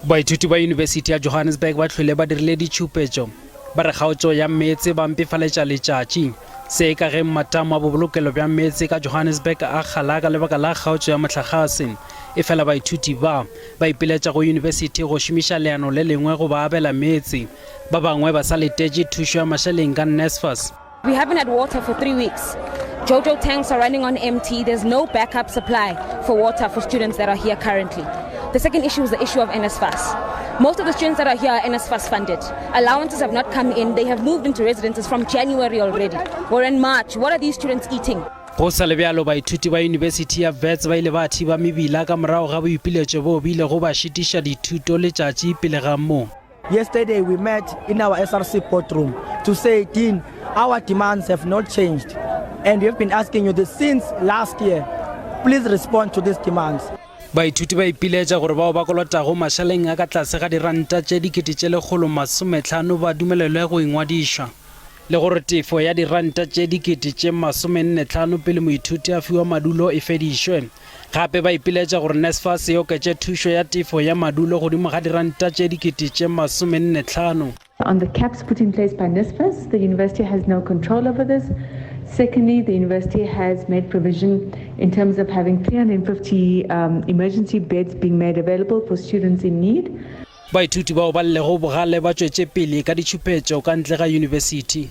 Baithuti ba University of Johannesburg ba hlwele ba dirile ditšhupetšo ba re kgaotšo ya meetse ba mpefaletša letšatši se ka ge matamo a bobolokelo bja meetse ka Johannesburg a kgala ka lebaka la kgaotšo ya mohlagase e fela baithuti ba ipelaetša go Yunibesithi go šomiša leano le lengwe go ba abela meetse ba bangwe ba sa letetše thušo ya mašaleng ka NSFAS. We haven't had water for 3 weeks. Jojo tanks are running on empty. There's no backup supply for water for students that are here currently. The second issue is the issue of NSFAS. Most of the students that are here are NSFAS funded. Allowances have not come in. They have moved into residences from January already. We're in March. What are these students eating? Go sa le bjalo baithuti ba University of Wits ba ile ba thiba mebila ka morago ga boipiletšo bo bile go ba šitiša dithuto letšatši pele ga moo. Yesterday we met in our SRC boardroom to say, Dean, our demands have not changed. And we have been asking you this since last year. Please respond to these demands. Baithuti ba ipiletša gore bao ba kolotago mašaleng a ka tlase ga diranta tše 150 ba dumelelwe go ingwadiša le gore tefo ya diranta tše 45 pele moithuti a fiwa madulo e fedišwe. Gape ba ipiletša gore NSFAS e oketše thušo ya tefo ya madulo godimo ga diranta tše 45. On the caps put in place by NSFAS, the university has no control over this. Secondly, the university has made provision in terms of having 350 emergency beds being made available for students in need. Baithuti bao ba llego bogale ba tšwetše pele ka ditšhupetšo ka ntle ga Yunibesithi.